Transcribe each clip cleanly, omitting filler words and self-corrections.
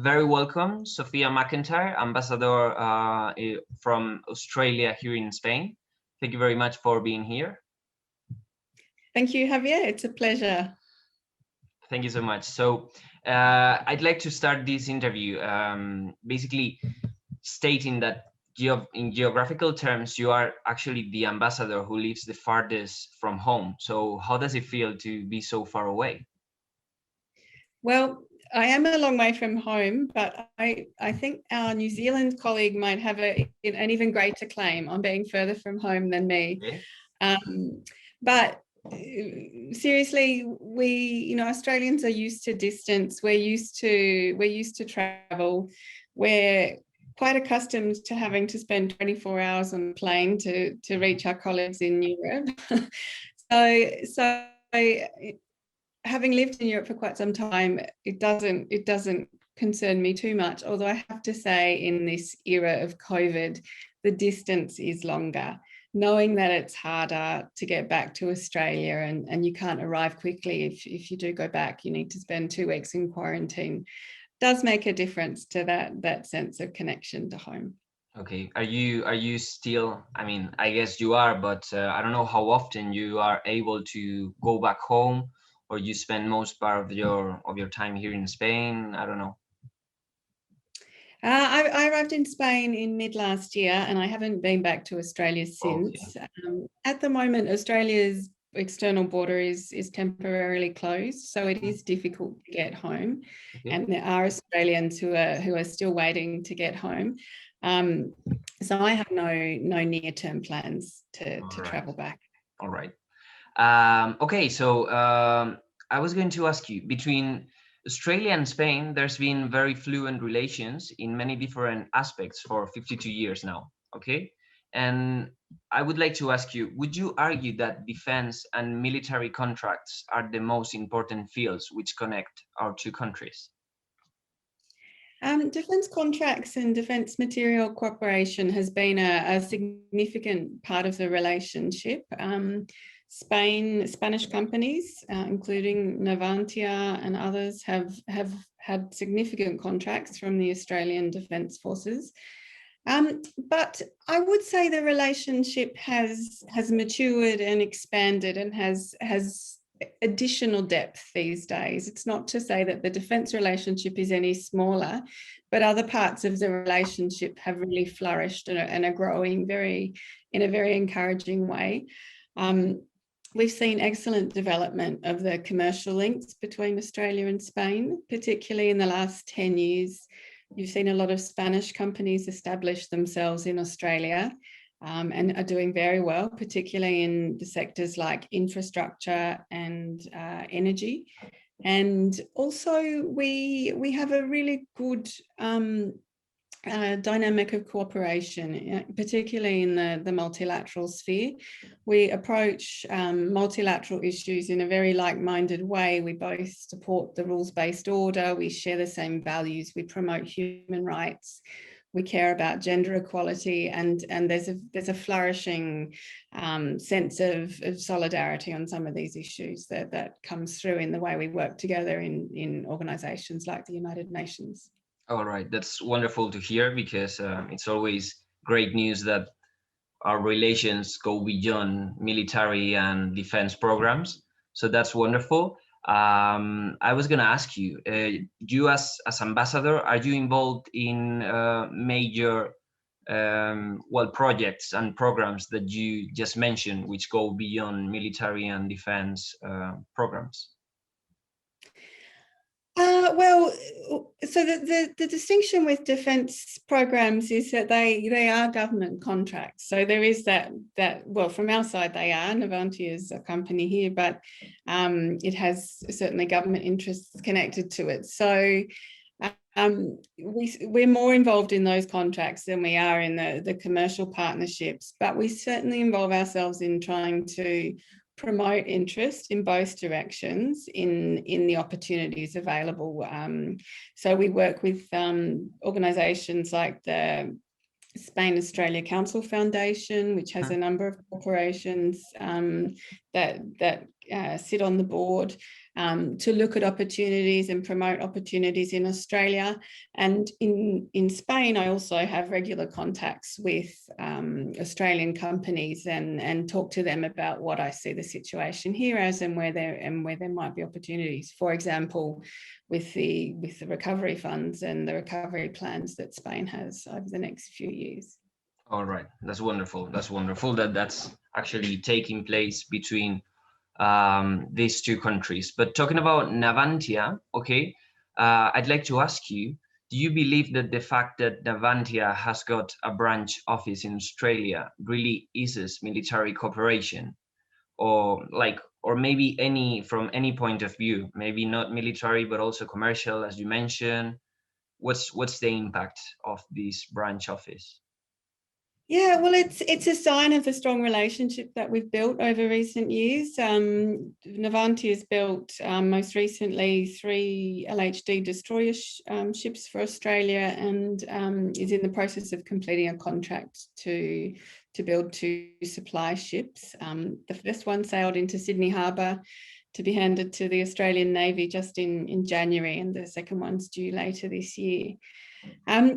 very welcome, Sophia McIntyre, Ambassador from Australia here in Spain. Thank you very much for being here. Thank you, Javier. It's a pleasure. Thank you so much. So I'd like to start this interview basically stating that in geographical terms, you are actually the ambassador who lives the farthest from home. So how does it feel to be so far away? Well, I am a long way from home, but I think our New Zealand colleague might have an even greater claim on being further from home than me. Yeah. But seriously, Australians are used to distance. We're used to travel. We're quite accustomed to having to spend 24 hours on a plane to reach our colleagues in Europe. so having lived in Europe for quite some time, it doesn't concern me too much. Although I have to say, in this era of COVID, the distance is longer. Knowing that it's harder to get back to Australia and you can't arrive quickly. If you do go back, you need to spend 2 weeks in quarantine. Does make a difference to that sense of connection to home. Okay. Are you still, I mean, I guess you are, but I don't know how often you are able to go back home, or you spend most part of your time here in Spain? I don't know. I arrived in Spain in mid last year, and I haven't been back to Australia since. Okay. At the moment, Australia's external border is temporarily closed, so it is difficult to get home. Okay. And there are Australians who are still waiting to get home. So I have no near-term plans to travel back. All right. Okay, so I was going to ask you, between Australia and Spain, there's been very fluent relations in many different aspects for 52 years now, okay? And I would like to ask you, would you argue that defense and military contracts are the most important fields which connect our two countries? Defence contracts and defence material cooperation has been a significant part of the relationship. Spanish companies, including Naval and others, have had significant contracts from the Australian Defence Forces. But I would say the relationship has matured and expanded and has additional depth these days. It's not to say that the defence relationship is any smaller, but other parts of the relationship have really flourished and are growing in a very encouraging way. We've seen excellent development of the commercial links between Australia and Spain, particularly in the last 10 years. You've seen a lot of Spanish companies establish themselves in Australia and are doing very well, particularly in the sectors like infrastructure and energy. And also we have a really good dynamic of cooperation, particularly in the multilateral sphere. We approach multilateral issues in a very like-minded way. We both support the rules-based order. We share the same values. We promote human rights. We care about gender equality, and there's a flourishing sense of solidarity on some of these issues that comes through in the way we work together in organisations like the United Nations. All right, that's wonderful to hear, because it's always great news that our relations go beyond military and defense programs. So that's wonderful. I was going to ask you, you as ambassador, are you involved in major projects and programs that you just mentioned, which go beyond military and defense programs? So the distinction with defence programs is that they are government contracts. So there is that well, from our side they are. Navantia is a company here, but it has certainly government interests connected to it. So we're more involved in those contracts than we are in the commercial partnerships, but we certainly involve ourselves in trying to promote interest in both directions in the opportunities available. So we work with organisations like the Spain-Australia Council Foundation, which has a number of corporations that sit on the board. to look at opportunities and promote opportunities in Australia. And in Spain, I also have regular contacts with Australian companies and talk to them about what I see the situation here as, and where there might be opportunities. For example, with the recovery funds and the recovery plans that Spain has over the next few years. All right, that's wonderful. That's wonderful that that's actually taking place between these two countries. But talking about Navantia, okay, I'd like to ask you, do you believe that the fact that Navantia has got a branch office in Australia really eases military cooperation? Or maybe from any point of view, maybe not military, but also commercial, as you mentioned. What's the impact of this branch office? Yeah, well, it's a sign of the strong relationship that we've built over recent years. Navantia has built most recently 3 LHD destroyer ships for Australia, and is in the process of completing a contract to build 2 supply ships. The first one sailed into Sydney Harbour to be handed to the Australian Navy just in January, and the second one's due later this year.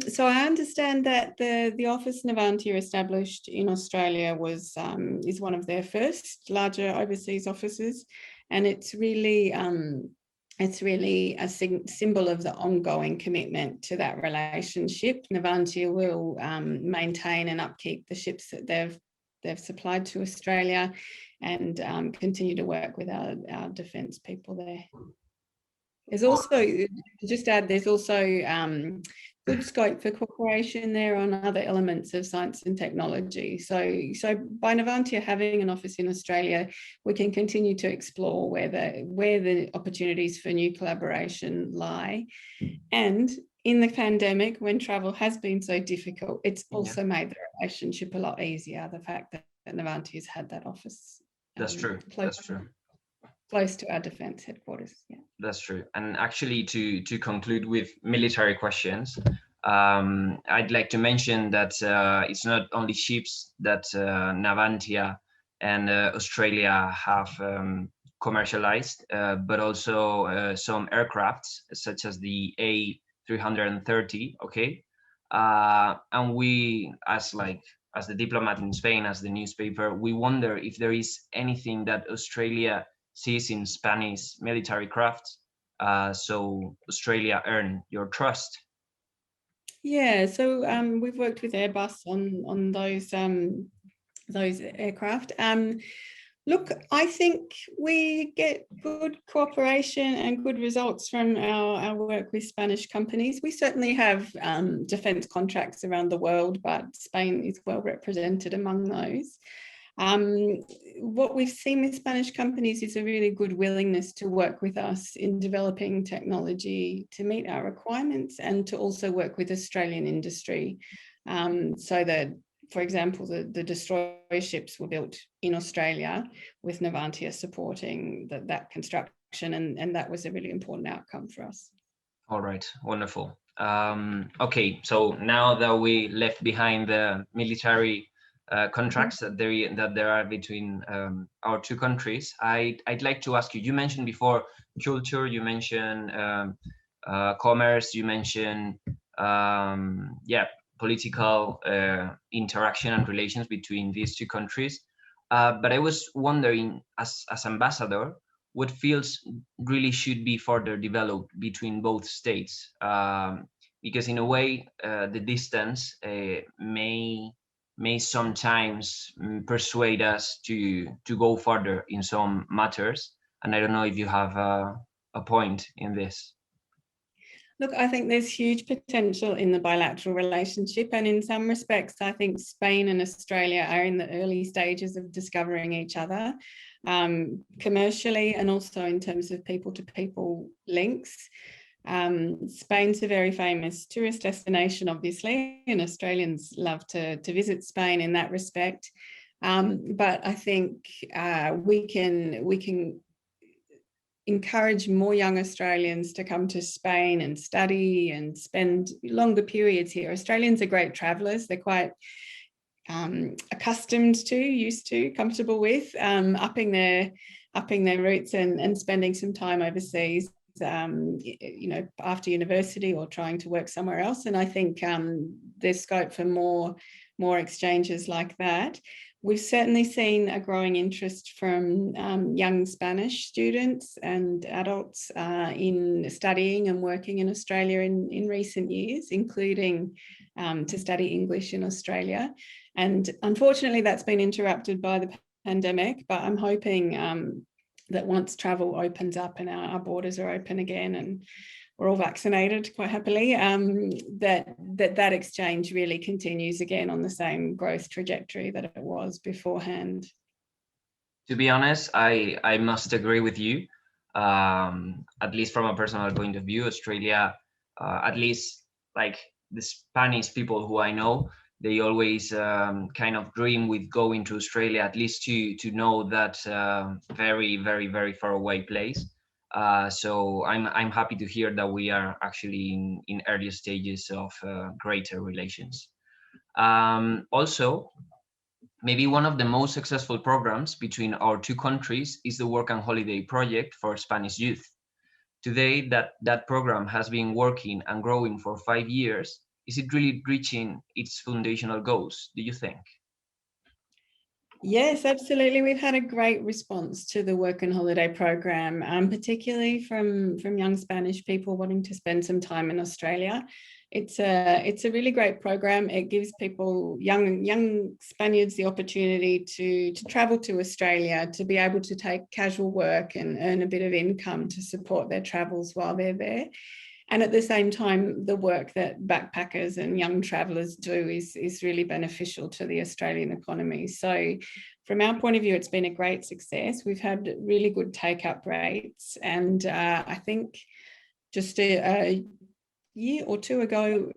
So I understand that the office Navantia established in Australia is one of their first larger overseas offices, and it's really a symbol of the ongoing commitment to that relationship. Navantia will maintain and upkeep the ships that they've supplied to Australia, and continue to work with our defence people there. There's also, to just add, there's also good scope for cooperation there on other elements of science and technology. So by Navantia having an office in Australia, we can continue to explore where the opportunities for new collaboration lie. And in the pandemic, when travel has been so difficult, it's also made the relationship a lot easier, the fact that Navantia's had that office. That's true. That's true. Close to our defence headquarters. Yeah, that's true. And actually, to conclude with military questions, I'd like to mention that it's not only ships that Navantia and Australia have commercialized, but also some aircrafts such as the A330. Okay, and we, as the Diplomat in Spain, as the newspaper, we wonder if there is anything that Australia sees in Spanish military crafts, so Australia earn your trust. Yeah, so we've worked with Airbus on those aircraft. Look, I think we get good cooperation and good results from our work with Spanish companies. We certainly have defence contracts around the world, but Spain is well represented among those. What we've seen with Spanish companies is a really good willingness to work with us in developing technology to meet our requirements, and to also work with Australian industry, so that, for example, the destroyer ships were built in Australia with Navantia supporting that construction, and that was a really important outcome for us. All right, wonderful. Okay, so now that we left behind the military contracts that there are between our two countries, I'd like to ask you. You mentioned before culture. You mentioned commerce. You mentioned political interaction and relations between these two countries. But I was wondering, as ambassador, what fields really should be further developed between both states? Because in a way, the distance may sometimes persuade us to go further in some matters. And I don't know if you have a point in this. Look, I think there's huge potential in the bilateral relationship, and in some respects, I think Spain and Australia are in the early stages of discovering each other, commercially and also in terms of people-to-people links. Spain's a very famous tourist destination, obviously, and Australians love to visit Spain in that respect. But I think we can encourage more young Australians to come to Spain and study and spend longer periods here. Australians are great travellers. They're quite accustomed to, used to, comfortable with upping their upping their roots and spending some time overseas, after university or trying to work somewhere else. And I think there's scope for more exchanges like that. We've certainly seen a growing interest from young Spanish students and adults in studying and working in Australia in recent years, including to study English in Australia. And unfortunately, that's been interrupted by the pandemic, but I'm hoping that once travel opens up and our borders are open again and we're all vaccinated quite happily, that exchange really continues again on the same growth trajectory that it was beforehand. To be honest, I must agree with you. At least from a personal point of view, Australia, at least like the Spanish people who I know, they always kind of dream with going to Australia, at least to know that very, very, very far away place. So I'm happy to hear that we are actually in early stages of greater relations. Also, maybe one of the most successful programs between our two countries is the Work and Holiday Project for Spanish youth. Today, that program has been working and growing for 5 years. Is it really reaching its foundational goals, do you think? Yes, absolutely. We've had a great response to the Work and Holiday program, particularly from young Spanish people wanting to spend some time in Australia. It's a really great program. It gives people, young Spaniards, the opportunity to travel to Australia, to be able to take casual work and earn a bit of income to support their travels while they're there. And at the same time, the work that backpackers and young travellers do is really beneficial to the Australian economy. So from our point of view, it's been a great success. We've had really good take-up rates. And I think just a year or two ago,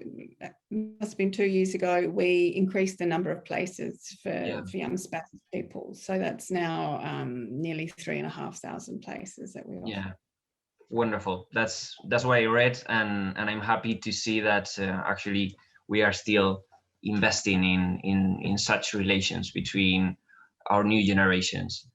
must have been 2 years ago, we increased the number of places for young Spanish people. So that's now nearly 3,500 places that we offer. Yeah. Wonderful. That's what I read, and I'm happy to see that actually we are still investing in such relations between our new generations.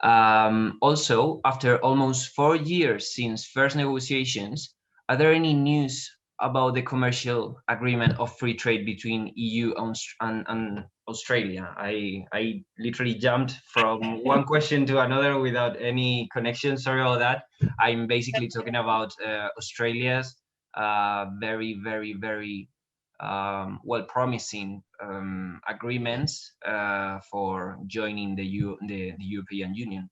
Also, after almost 4 years since first negotiations, are there any news about the commercial agreement of free trade between EU and Australia? I literally jumped from one question to another without any connection. Sorry about that. I'm basically talking about Australia's very, very, very well promising agreements for joining the European Union.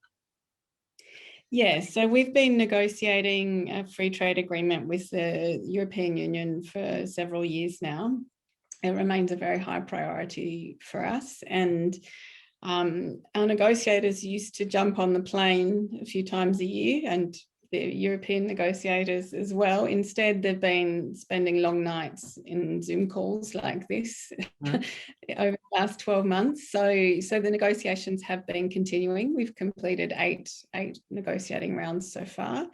Yes, so we've been negotiating a free trade agreement with the European Union for several years now. It remains a very high priority for us, and our negotiators used to jump on the plane a few times a year, and the European negotiators as well. Instead, they've been spending long nights in Zoom calls like this over the last 12 months. So the negotiations have been continuing. We've completed eight negotiating rounds so far.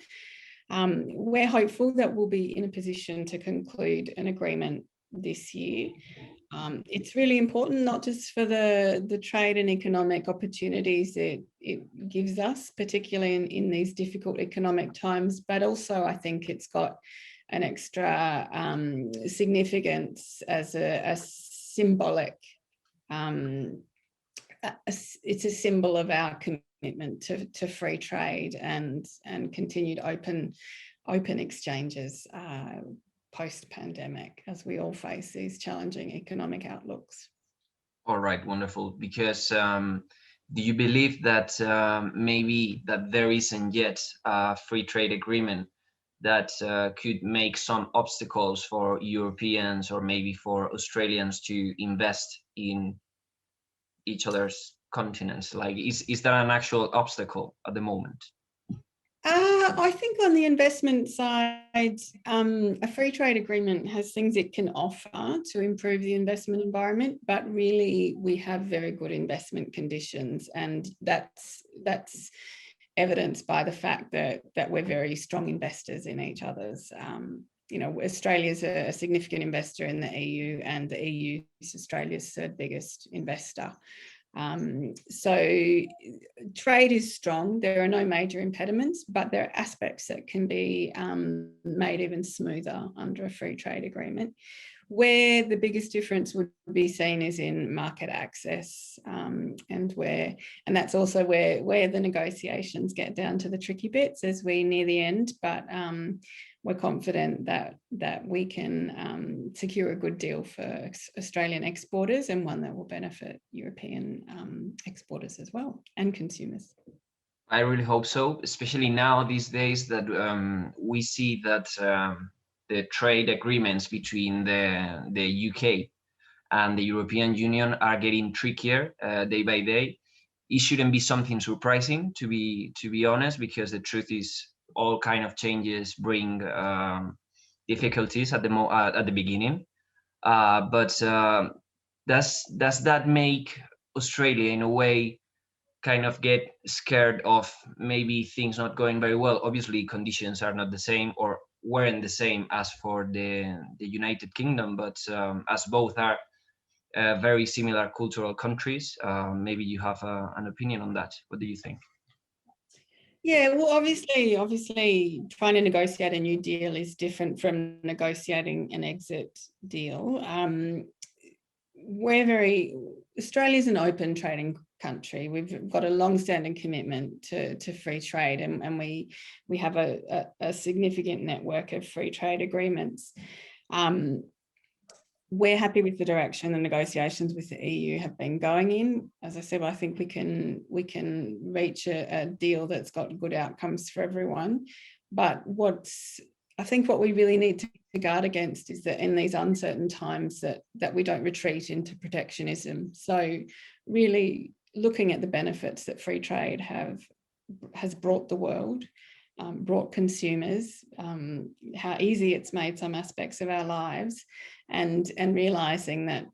We're hopeful that we'll be in a position to conclude an agreement this year. It's really important, not just for the trade and economic opportunities it gives us, particularly in these difficult economic times, but also I think it's got an extra significance as a symbolic, it's a symbol of our commitment to free trade and continued open exchanges post-pandemic, as we all face these challenging economic outlooks. All right, wonderful. Because do you believe that maybe that there isn't yet a free trade agreement that could make some obstacles for Europeans or maybe for Australians to invest in each other's continents? Like, is there an actual obstacle at the moment? I think on the investment side, a free trade agreement has things it can offer to improve the investment environment, but really we have very good investment conditions, and that's evidenced by the fact that we're very strong investors in each other's. Australia is a significant investor in the EU, and the EU is Australia's third biggest investor. So trade is strong. There are no major impediments, but there are aspects that can be made even smoother under a free trade agreement. Where the biggest difference would be seen is in market access, and that's also where the negotiations get down to the tricky bits as we near the end. But we're confident that we can secure a good deal for Australian exporters, and one that will benefit European exporters as well, and consumers. I really hope so, especially now these days that we see that the trade agreements between the UK and the European Union are getting trickier day by day. It shouldn't be something surprising, to be honest, because the truth is all kind of changes bring difficulties at the beginning. But does that make Australia in a way kind of get scared of maybe things not going very well? Obviously, conditions are not the same or weren't the same as for the United Kingdom, but as both are very similar cultural countries, maybe you have an opinion on that. What do you think? Yeah, well, obviously, trying to negotiate a new deal is different from negotiating an exit deal. Australia's an open trading country. We've got a long-standing commitment to free trade, and we have a significant network of free trade agreements. We're happy with the direction the negotiations with the EU have been going in. As I said, I think we can reach a deal that's got good outcomes for everyone. But I think what we really need to guard against is that in these uncertain times that we don't retreat into protectionism. So really looking at the benefits that free trade has brought the world, brought consumers, how easy it's made some aspects of our lives, and realizing that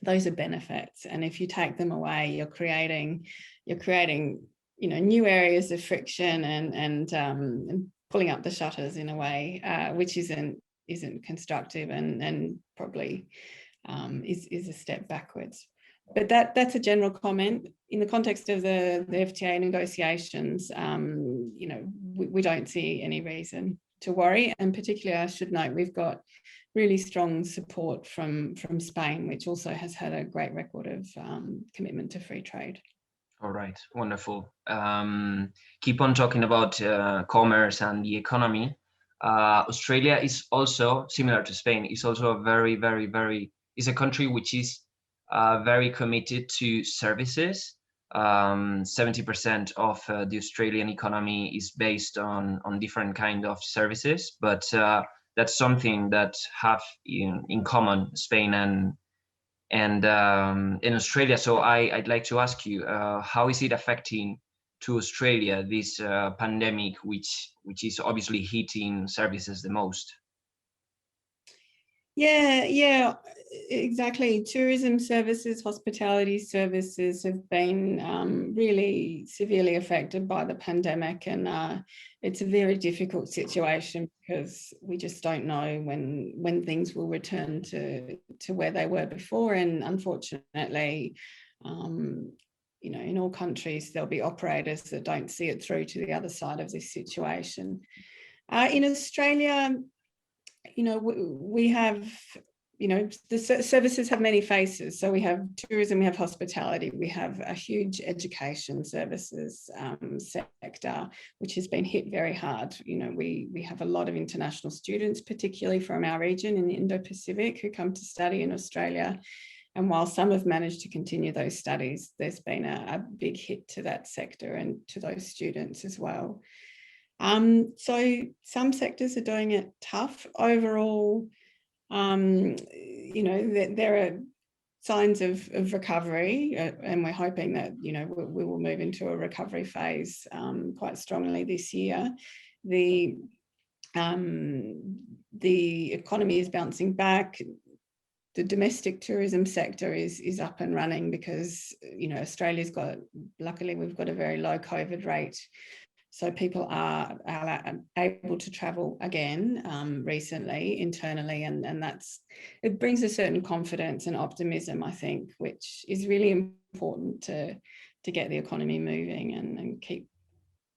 those are benefits, and if you take them away, you're creating new areas of friction and pulling up the shutters in a way which isn't constructive and probably is a step backwards. But that's a general comment. In the context of the FTA negotiations, we don't see any reason to worry. And particularly, I should note, we've got really strong support from Spain, which also has had a great record of commitment to free trade. All right, wonderful. Keep on talking about commerce and the economy. Australia is also similar to Spain. It's also a very, very, very, is a country which is very committed to services. 70% of the Australian economy is based on different kind of services, but that's something that have in common Spain and in Australia. So I'd like to ask you, how is it affecting to Australia this pandemic, which is obviously hitting services the most? Yeah, exactly. Tourism services, hospitality services have been really severely affected by the pandemic, and it's a very difficult situation because we just don't know when things will return to where they were before. And unfortunately, in all countries, there'll be operators that don't see it through to the other side of this situation. In Australia, we have, the services have many faces. So we have tourism, we have hospitality, we have a huge education services sector, which has been hit very hard. We have a lot of international students, particularly from our region in the Indo-Pacific, who come to study in Australia. And while some have managed to continue those studies, there's been a big hit to that sector and to those students as well. So some sectors are doing it tough. Overall, there are signs of recovery, and we're hoping that, we will move into a recovery phase quite strongly this year. The economy is bouncing back. The domestic tourism sector is up and running because, Australia's luckily we've got a very low COVID rate. So people are able to travel again recently, internally, and it brings a certain confidence and optimism, I think, which is really important to get the economy moving and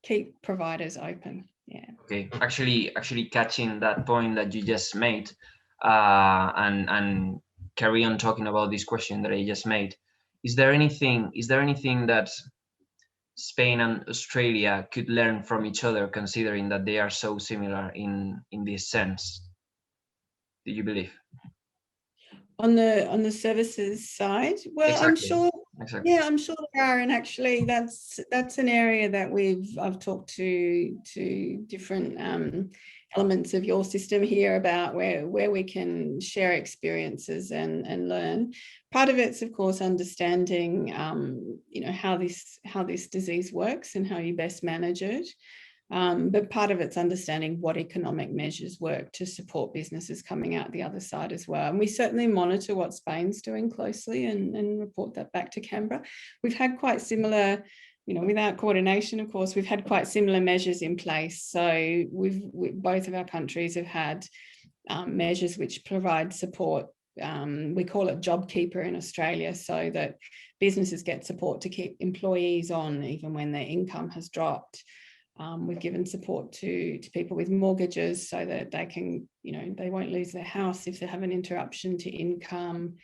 keep providers open. Yeah. Okay, actually catching that point that you just made, and carry on talking about this question that I just made. Is there anything that Spain and Australia could learn from each other, considering that they are so similar in this sense? Do you believe? On the services side, well, Exactly. I'm sure. Exactly. Yeah, I'm sure there are, and actually, that's an area that I've talked to different elements of your system here about where we can share experiences and learn. Part of it's, of course, understanding how this disease works and how you best manage it. But part of it's understanding what economic measures work to support businesses coming out the other side as well. And we certainly monitor what Spain's doing closely and report that back to Canberra. We've had quite similar, without coordination, of course, we've had quite similar measures in place. So both of our countries have had measures which provide support. We call it JobKeeper in Australia, so that businesses get support to keep employees on even when their income has dropped. We've given support to people with mortgages so that they can, they won't lose their house if they have an interruption to income.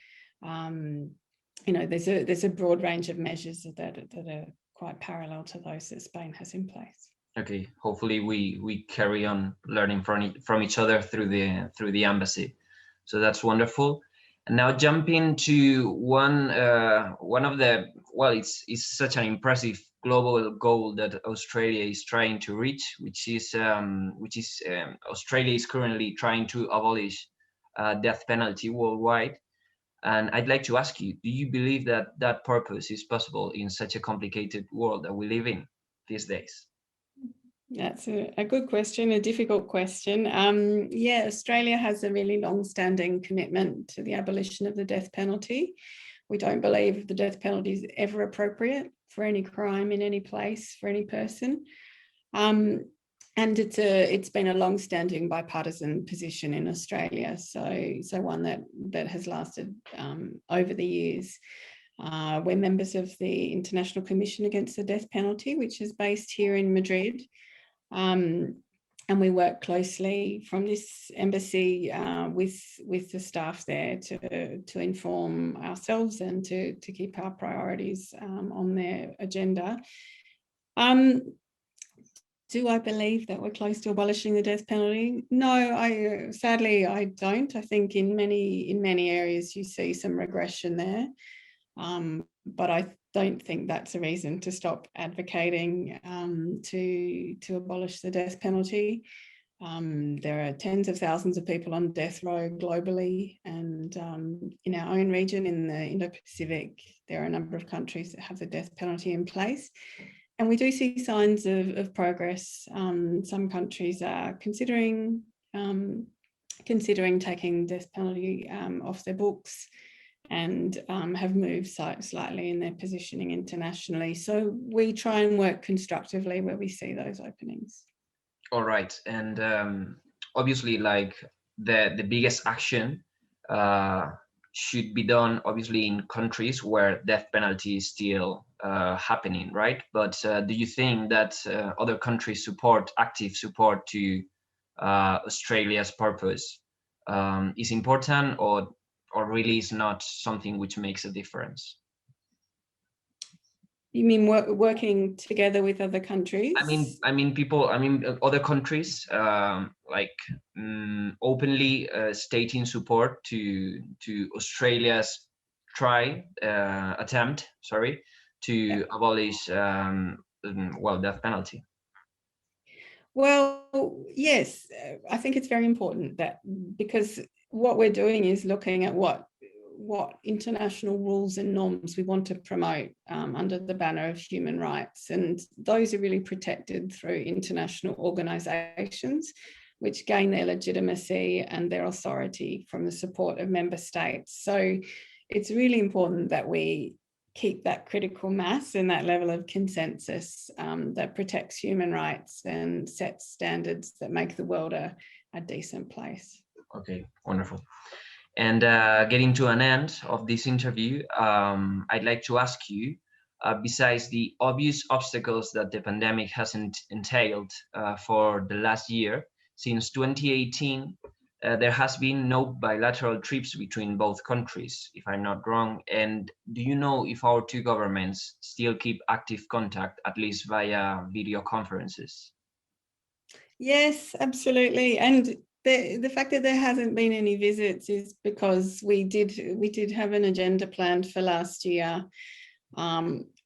There's a broad range of measures that are quite parallel to those that Spain has in place. Okay, hopefully we carry on learning from each other through the embassy. So that's wonderful. And now jumping to one of the, well, it's such an impressive global goal that Australia is trying to reach, which is Australia is currently trying to abolish death penalty worldwide. And I'd like to ask you, do you believe that that purpose is possible in such a complicated world that we live in these days? That's a good question, a difficult question. Yeah, Australia has a really long-standing commitment to the abolition of the death penalty. We don't believe the death penalty is ever appropriate for any crime in any place for any person. And it's been a long-standing bipartisan position in Australia. So one that has lasted over the years. We're members of the International Commission Against the Death Penalty, which is based here in Madrid. And we work closely from this embassy with the staff there to inform ourselves and to keep our priorities on their agenda. Do I believe that we're close to abolishing the death penalty? No, sadly I don't. I think in many areas you see some regression there. But I don't think that's a reason to stop advocating to abolish the death penalty. There are tens of thousands of people on death row globally, and in our own region, in the Indo-Pacific, there are a number of countries that have the death penalty in place. And we do see signs of progress. Some countries are considering taking death penalty off their books, and have moved slightly in their positioning internationally. So we try and work constructively where we see those openings. All right, and obviously, like the biggest action should be done, obviously, in countries where death penalty is still happening, right? But do you think that other countries' active support to Australia's purpose is important, or really is not something which makes a difference? You mean working together with other countries? I mean other countries openly stating support to Australia's attempt to abolish death penalty. Well, yes, I think it's very important that, because what we're doing is looking at what international rules and norms we want to promote under the banner of human rights. And those are really protected through international organisations, which gain their legitimacy and their authority from the support of member states. So it's really important that we keep that critical mass and that level of consensus that protects human rights and sets standards that make the world a decent place. Okay, wonderful. And getting to an end of this interview, I'd like to ask you, besides the obvious obstacles that the pandemic has entailed for the last year, since 2018, there has been no bilateral trips between both countries, if I'm not wrong. And do you know if our two governments still keep active contact, at least via video conferences? Yes, absolutely. And the fact that there hasn't been any visits is because we did have an agenda planned for last year.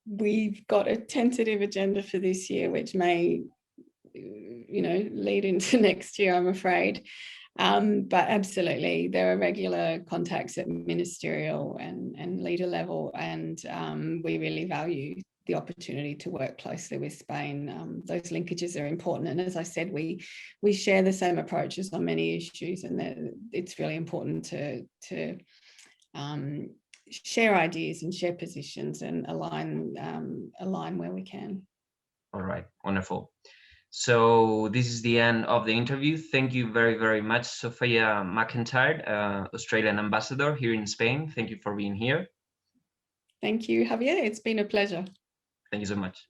We've got a tentative agenda for this year, which may, lead into next year, I'm afraid. But absolutely, there are regular contacts at ministerial and leader level, and we really value the opportunity to work closely with Spain. Those linkages are important, and as I said, we share the same approaches on many issues, and it's really important to share ideas and share positions and align where we can. All right, wonderful. So this is the end of the interview. Thank you very, very much, Sophia McIntyre, Australian ambassador here in Spain. Thank you for being here. Thank you, Javier. It's been a pleasure. Thank you so much.